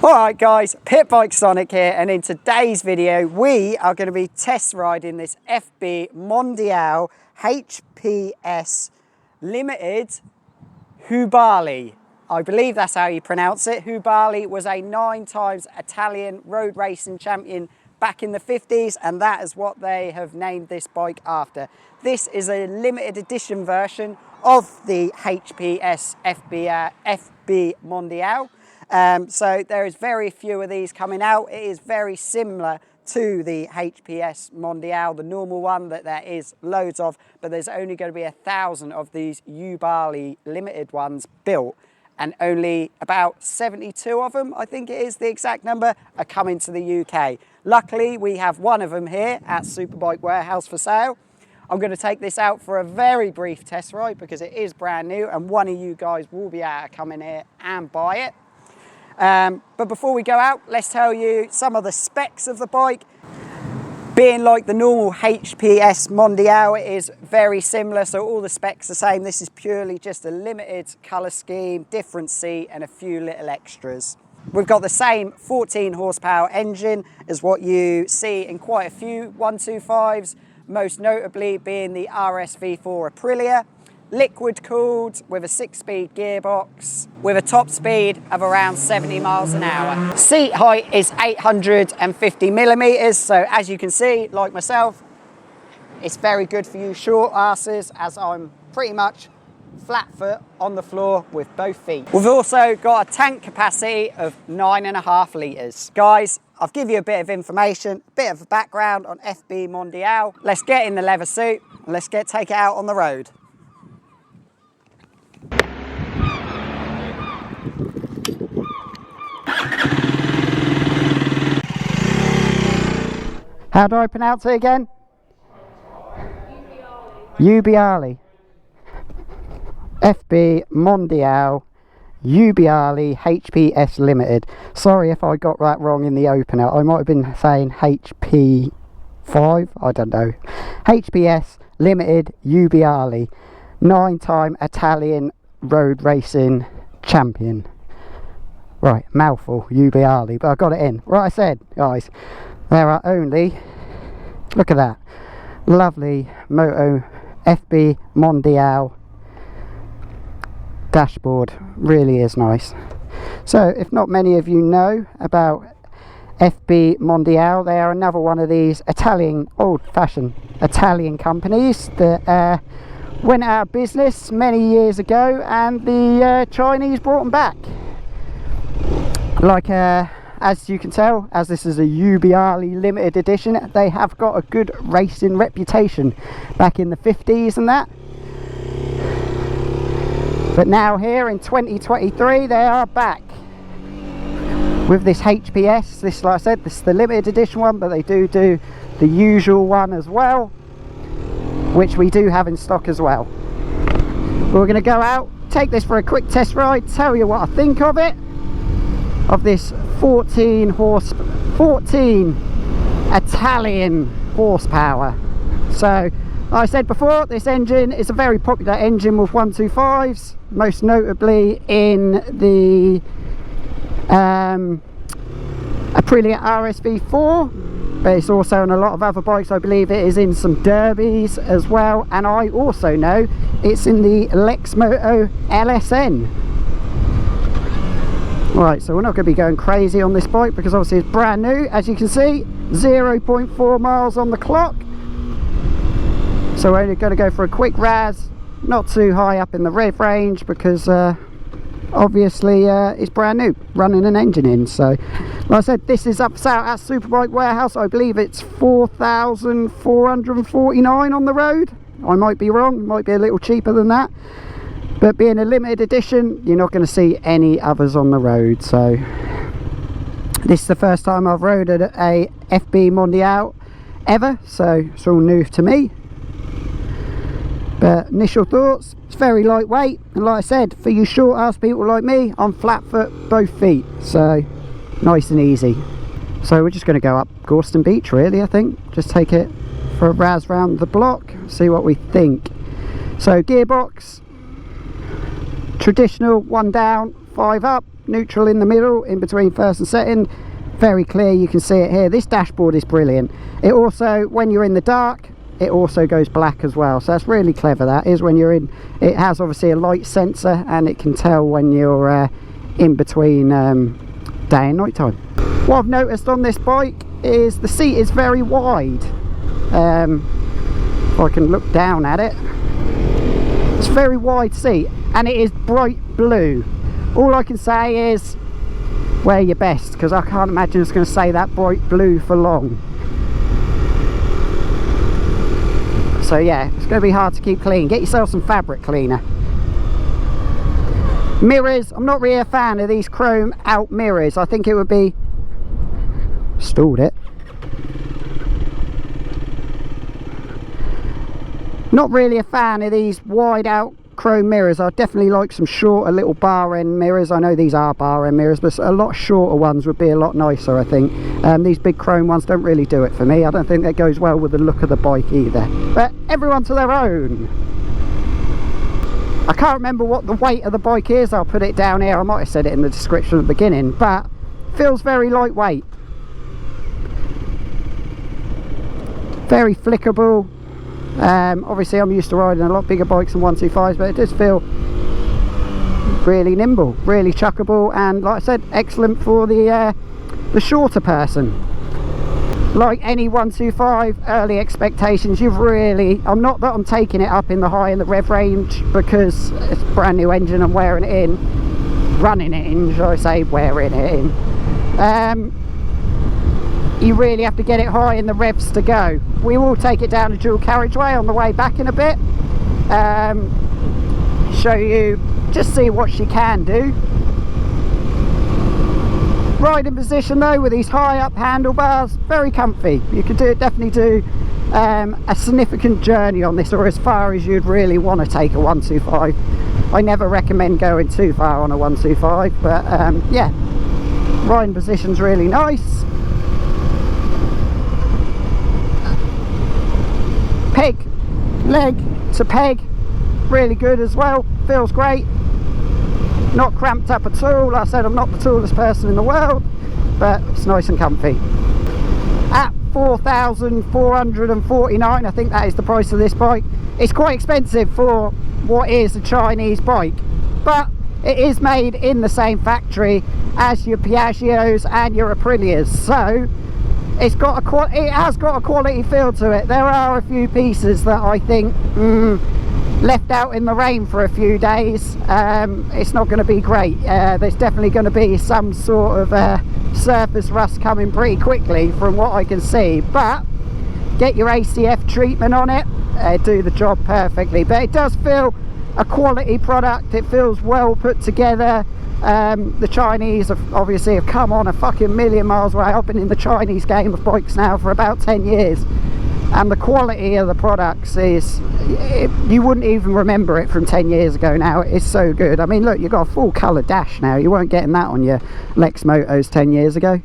Alright guys, Pit Bike Sonic here, and in today's video we are going to be test riding this FB Mondial HPS Limited Ubbiali. I believe that's how you pronounce it. Ubbiali was a 9 times Italian road racing champion back in the 50s, and that is what they have named this bike after. This is a limited edition version of the HPS FB Mondial. So there is very few of these coming out. It is very similar to the HPS Mondial, the normal one that there is loads of, but there's only going to be 1,000 of these Ubbiali limited ones built, and only about 72 of them, I think it is the exact number, are coming to the UK. Luckily, we have one of them here at Superbike Warehouse for sale. I'm going to take this out for a very brief test ride because it is brand new, and one of you guys will be able to come in here and buy it. But before we go out, let's tell you some of the specs of the bike. Being like the normal HPS Mondial, it is very similar, so all the specs are the same. This is purely just a limited colour scheme, different seat and a few little extras. We've got the same 14 horsepower engine as what you see in quite a few 125s, most notably being the RSV4 Aprilia. Liquid cooled with a 6-speed gearbox with a top speed of around 70 miles an hour. Seat height is 850 millimeters, so as you can see, like myself, it's very good for you short asses, as I'm pretty much flat foot on the floor with both feet. We've also got a tank capacity of 9.5 litres. Guys, I'll give you a bit of information, a bit of a background on FB Mondial. Let's get in the leather suit and let's take it out on the road. How do I pronounce it again? Ubbiali. FB Mondial Ubbiali HPS Limited. Sorry if I got that wrong in the opener. I might have been saying HP5, I don't know. HPS Limited Ubbiali. 9-time Italian road racing champion. Right, mouthful, Ubbiali, but I got it in. Right, I said, guys, there are only, look at that, lovely Moto FB Mondial dashboard, really is nice. So, if not many of you know about FB Mondial, they are another one of these Italian, old-fashioned Italian companies that went out of business many years ago, and the Chinese brought them back. Like, as you can tell, as this is a Ubbiali limited edition, they have got a good racing reputation back in the 50s and that. But now here in 2023, they are back with this HPS. This, like I said, this is the limited edition one, but they do the usual one as well, which we do have in stock as well. We're going to go out, take this for a quick test ride, tell you what I think of it, of this 14 Italian horsepower. So, like I said before, this engine is a very popular engine with 125s, most notably in the Aprilia RSV4, but it's also on a lot of other bikes. I believe it is in some derbies as well, and I also know it's in the Lexmoto LSN. Right, so we're not going to be going crazy on this bike because obviously it's brand new. As you can see, 0.4 miles on the clock. So we're only going to go for a quick razz, not too high up in the rev range because obviously it's brand new, running an engine in. So like I said, this is up for sale at Superbike Warehouse. I believe it's 4,449 on the road. I might be wrong, it might be a little cheaper than that. But being a limited edition, you're not going to see any others on the road. So this is the first time I've rode a FB Mondial ever, so it's all new to me. But initial thoughts, it's very lightweight, and like I said, for you short ass people like me, I'm flat foot both feet, so nice and easy. So we're just going to go up Gorston Beach really, I think. Just take it for a razz round the block, see what we think. So gearbox, traditional 1 down, 5 up, neutral in the middle, in between first and second. Very clear, you can see it here. This dashboard is brilliant. It also, when you're in the dark, it also goes black as well, so that's really clever. That is, when you're in, it has obviously a light sensor and it can tell when you're in between day and night time. What I've noticed on this bike is the seat is very wide. If I can look down at it, it's a very wide seat and it is bright blue. All I can say is wear your best, because I can't imagine it's going to stay that bright blue for long. So yeah, it's going to be hard to keep clean. Get yourself some fabric cleaner. Mirrors, I'm not really a fan of these chrome out mirrors. I think it would be... Stalled it. Not really a fan of these wide out chrome mirrors. I definitely like some shorter little bar end mirrors. I know these are bar end mirrors, but a lot shorter ones would be a lot nicer, I think. These big chrome ones don't really do it for me. I don't think that goes well with the look of the bike either. But everyone to their own. I can't remember what the weight of the bike is. I'll put it down here. I might have said it in the description at the beginning, but feels very lightweight. Very flickable. Obviously I'm used to riding a lot bigger bikes than 125s, but it does feel really nimble, really chuckable, and like I said, excellent for the shorter person. Like any 125, early expectations, you've really, I'm not that I'm taking it up in the high in the rev range, because it's a brand new engine, I'm wearing it in, running it in, shall I say, wearing it in. You really have to get it high in the revs to go. We will take it down a dual carriageway on the way back in a bit. Show you, just see what she can do. Riding position though, with these high up handlebars, very comfy. You could definitely do a significant journey on this, or as far as you'd really want to take a 125. I never recommend going too far on a 125, but yeah, riding position's really nice. Peg, leg to peg, really good as well, feels great, not cramped up at all. Like I said, I'm not the tallest person in the world, but it's nice and comfy. At 4,449, I think that is the price of this bike. It's quite expensive for what is a Chinese bike, but it is made in the same factory as your Piaggios and your Aprilias, so it has got a quality feel to it. There are a few pieces that I think left out in the rain for a few days, it's not going to be great. There's definitely going to be some sort of surface rust coming pretty quickly from what I can see, but get your ACF treatment on it, do the job perfectly. But it does feel a quality product, it feels well put together. The Chinese obviously have come on a fucking million miles away. I've been in the Chinese game of bikes now for about 10 years, and the quality of the products is, you wouldn't even remember it from 10 years ago now. It's so good. I mean, look, you've got a full colour dash now. You weren't getting that on your Lex Motos 10 years ago.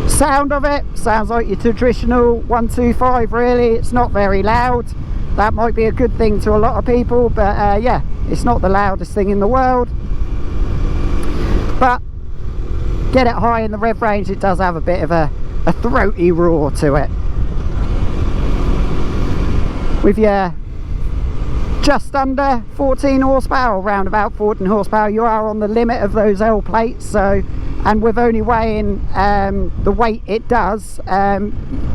Sound of it sounds like your traditional 125 really. It's not very loud. That might be a good thing to a lot of people, but yeah, it's not the loudest thing in the world. But get it high in the rev range, it does have a bit of a throaty roar to it. With your just under 14 horsepower, around about 14 horsepower, you are on the limit of those L plates, so, and with only weighing the weight it does,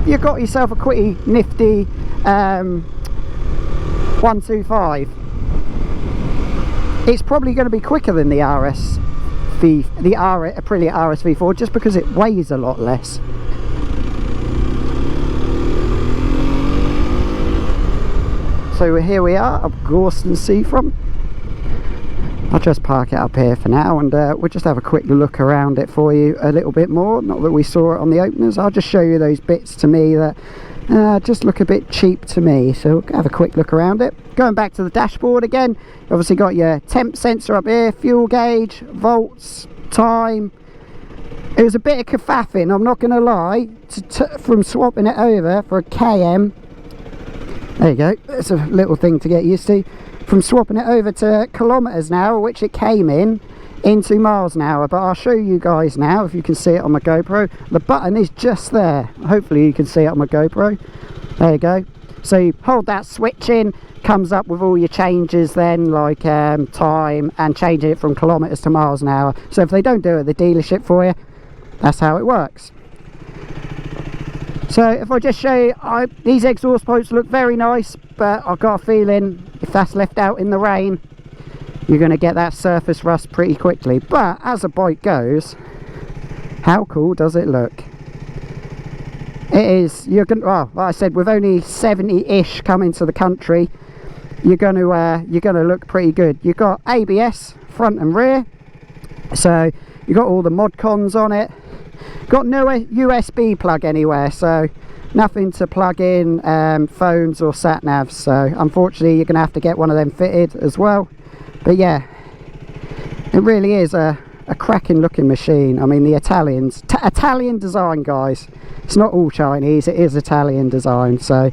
you've got yourself a pretty nifty 125. It's probably going to be quicker than the Aprilia RSV4, just because it weighs a lot less. So here we are up Gorston Seafront. I'll just park it up here for now, and we'll just have a quick look around it for you a little bit more. Not that we saw it on the openers. I'll just show you those bits to me that just look a bit cheap to me, so have a quick look around it. Going back to the dashboard again, you've obviously got your temp sensor up here, fuel gauge, volts, time. It was a bit of kerfuffing, I'm not going to lie, from swapping it over for a KM There you go, that's a little thing to get used to. From swapping it over to kilometres now, which it came in, into miles an hour, but I'll show you guys now if you can see it on my GoPro. The button is just there. Hopefully you can see it on my GoPro. There you go. So you hold that switch in, comes up with all your changes then, like time, and changing it from kilometres to miles an hour. So if they don't do it at the dealership for you, that's how it works. So if I just show you, these exhaust pipes look very nice, but I've got a feeling if that's left out in the rain, you're going to get that surface rust pretty quickly. But as a bike goes, how cool does it look? It is, you're going to, well, like I said, with only 70-ish coming to the country, you're going to look pretty good. You've got ABS front and rear, so you've got all the mod cons on it. Got no USB plug anywhere, so nothing to plug in phones or sat navs. So unfortunately, you're going to have to get one of them fitted as well. But yeah, it really is a cracking looking machine. I mean, the Italians, Italian design, guys. It's not all Chinese, it is Italian design. So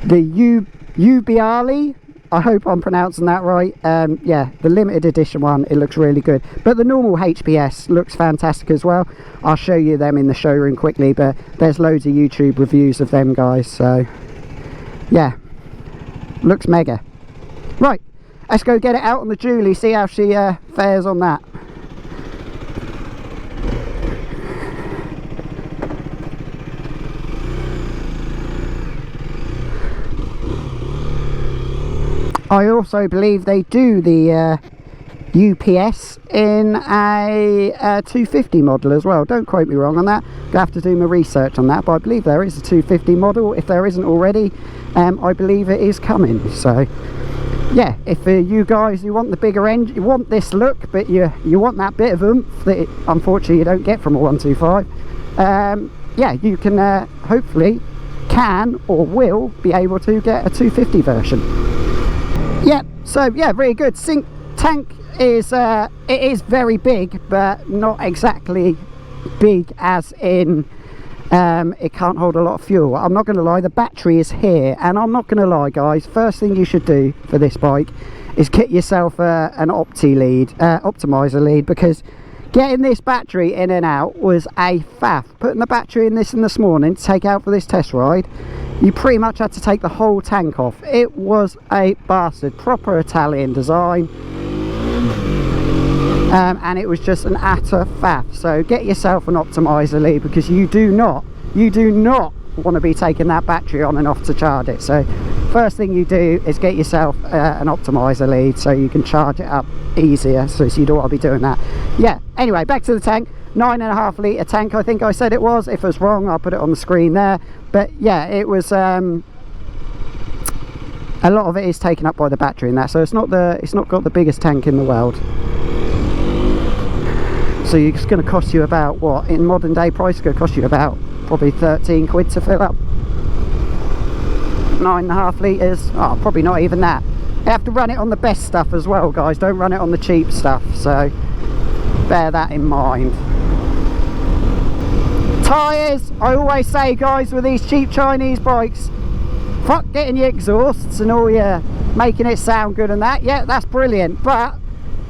the Ubbiali, I hope I'm pronouncing that right. Yeah, the limited edition one, it looks really good. But the normal HPS looks fantastic as well. I'll show you them in the showroom quickly, but there's loads of YouTube reviews of them, guys. So yeah, looks mega. Right, let's go get it out on the Julie, see how she fares on that. I also believe they do the UPS in a 250 model as well. Don't quote me wrong on that. I have to do my research on that, but I believe there is a 250 model. If there isn't already, I believe it is coming. So yeah, if you guys, you want the bigger engine, you want this look, but you want that bit of oomph that unfortunately you don't get from a 125, yeah, you can hopefully can or will be able to get a 250 version. Yep, so yeah, really good. Sink tank is it is very big, but not exactly big as in it can't hold a lot of fuel. I'm not going to lie, the battery is here, and I'm not going to lie, guys, first thing you should do for this bike is get yourself an optimizer lead, because getting this battery in and out was a faff. Putting the battery in this morning to take out for this test ride, you pretty much had to take the whole tank off. It was a bastard, proper Italian design, and it was just an utter faff. So get yourself an optimizer lead, because you do not want to be taking that battery on and off to charge it. So first thing you do is get yourself an optimizer lead so you can charge it up easier, so you don't want to be doing that. Yeah, anyway, back to the tank. 9.5 litre tank, I think I said it was. If I was wrong, I'll put it on the screen there. But yeah, it was a lot of it is taken up by the battery in that, so it's not got the biggest tank in the world. So it's going to cost you about, what, in modern day price, it's going to cost you about probably 13 quid to fill up 9.5 litres. Oh, probably not even that. You have to run it on the best stuff as well, guys. Don't run it on the cheap stuff, so bear that in mind. Tyres, I always say, guys, with these cheap Chinese bikes, fuck getting your exhausts and all your making it sound good and that. Yeah, that's brilliant, but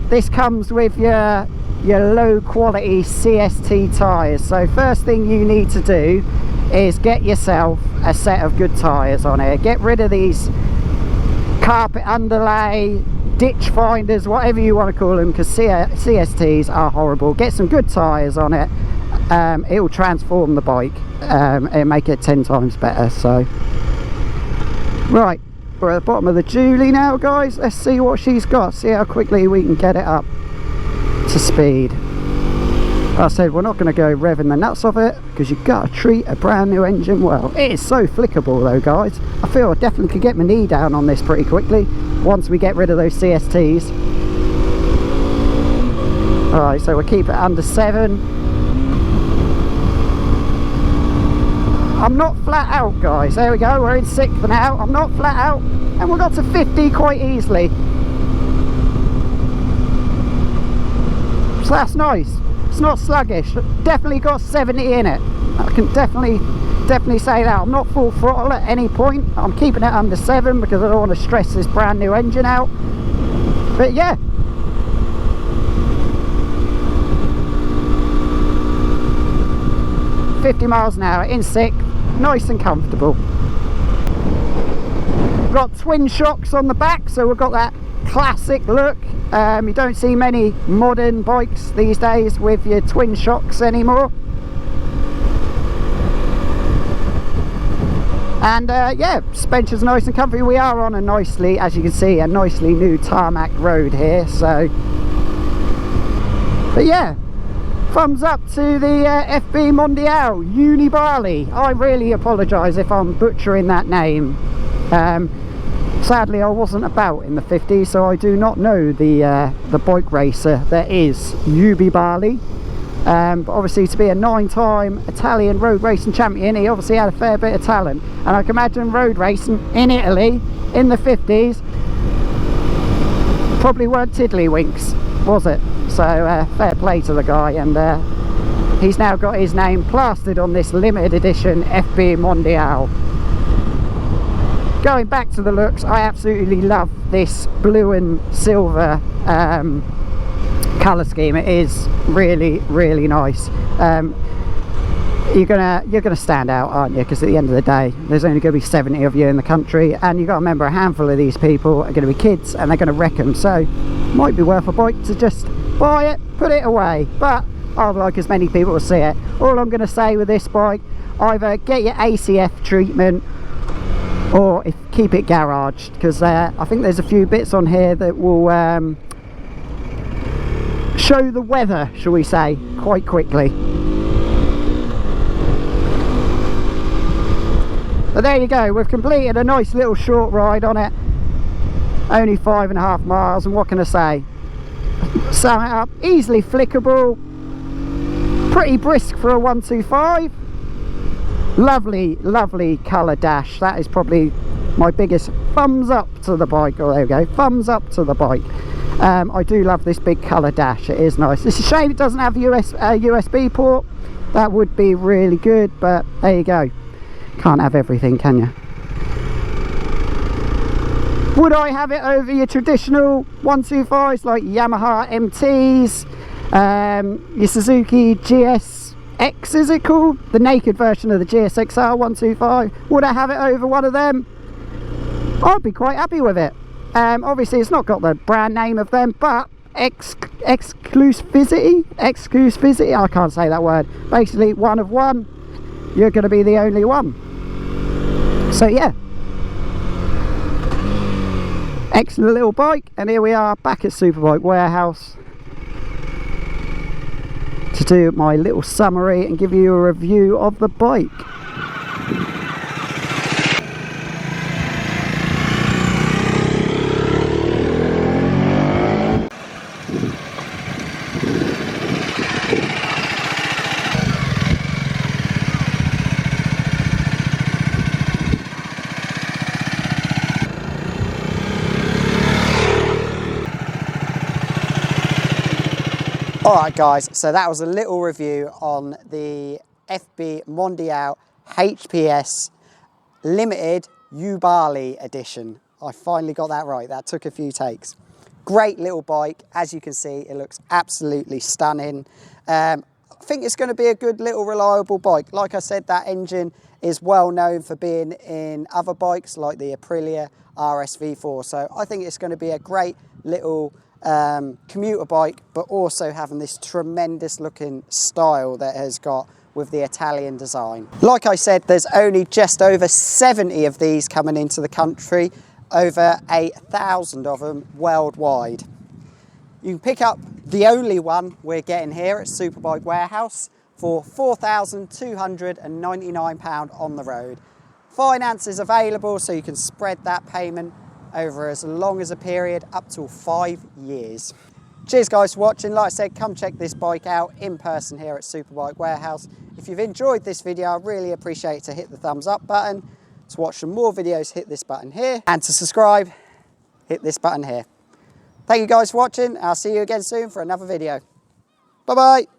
this comes with your low quality CST tyres. So first thing you need to do is get yourself a set of good tyres on here. Get rid of these carpet underlay, ditch finders, whatever you want to call them, because CSTs are horrible. Get some good tyres on it. It will transform the bike and make it 10 times better. So right, we're at the bottom of the Julie now, guys. Let's see what she's got, see how quickly we can get it up to speed. Like I said, we're not going to go revving the nuts off it, because you've got to treat a brand new engine well. It is so flickable though, guys. I feel I definitely could get my knee down on this pretty quickly once we get rid of those CSTs. Alright, so we'll keep it under 7. I'm not flat out, guys. There we go, we're in 6th now. I'm not flat out, and we got to 50 quite easily. So that's nice. It's not sluggish. Definitely got 70 in it. I can definitely Definitely say that. I'm not full throttle at any point. I'm keeping it under 7 because I don't want to stress this brand new engine out. But yeah. $50 miles an hour in sixth, nice and comfortable. Got twin shocks on the back, so we've got that classic look. You don't see many modern bikes these days with your twin shocks anymore. And yeah, suspension's nice and comfy. We are on a nicely, as you can see, a nicely new tarmac road here, so. But yeah, thumbs up to the FB Mondial Ubbiali. I really apologise if I'm butchering that name. Sadly, I wasn't about in the 50s, so I do not know the bike racer that is Ubbiali. But obviously, to be a 9-time Italian road racing champion, he obviously had a fair bit of talent. And I can imagine road racing in Italy in the 50s probably weren't tiddlywinks, was it? So fair play to the guy, and he's now got his name plastered on this limited edition FB Mondial. Going back to the looks, I absolutely love this blue and silver colour scheme. It is really, really nice. You're gonna stand out, aren't you? Because at the end of the day, there's only going to be 70 of you in the country, and you've got to remember a handful of these people are going to be kids, and they're going to wreck them. So, might be worth a bike to just buy it, put it away. But I'd like as many people to see it. All I'm going to say with this bike, either get your ACF treatment, or keep it garaged, because I think there's a few bits on here that will show the weather, shall we say, quite quickly. But there you go, we've completed a nice little short ride on it, only 5.5 miles, and what can I say? Sum it up, easily flickable, pretty brisk for a 125. Lovely, lovely colour dash. That is probably my biggest thumbs up to the bike. Oh, there we go, thumbs up to the bike. I do love this big colour dash. It is nice. It's a shame it doesn't have a USB port. That would be really good, but there you go. Can't have everything, can you? Would I have it over your traditional 125s like Yamaha MTs, your Suzuki GSX, is it called? The naked version of the GSXR 125. Would I have it over one of them? I'd be quite happy with it. Obviously it's not got the brand name of them, but exclusivity, I can't say that word. Basically, one of one, you're going to be the only one. So yeah, excellent little bike. And here we are back at Superbike Warehouse to do my little summary and give you a review of the bike. Alright guys, so that was a little review on the FB Mondial HPS Limited Ubbiali edition. I finally got that right, that took a few takes. Great little bike, as you can see, it looks absolutely stunning. I think it's going to be a good little reliable bike. Like I said, that engine is well known for being in other bikes like the Aprilia RSV4, so I think it's going to be a great little commuter bike, but also having this tremendous looking style that it has got with the Italian design. Like I said, there's only just over 70 of these coming into the country, over 1,000 of them worldwide. You can pick up the only one we're getting here at Superbike Warehouse for £4,299 on the road. Finance is available, so you can spread that payment over as long as a period, up to 5 years. Cheers guys for watching. Like I said, come check this bike out in person here at Superbike Warehouse. If you've enjoyed this video, I really appreciate it to hit the thumbs up button. To watch some more videos, hit this button here. And to subscribe, hit this button here. Thank you guys for watching. I'll see you again soon for another video. Bye bye.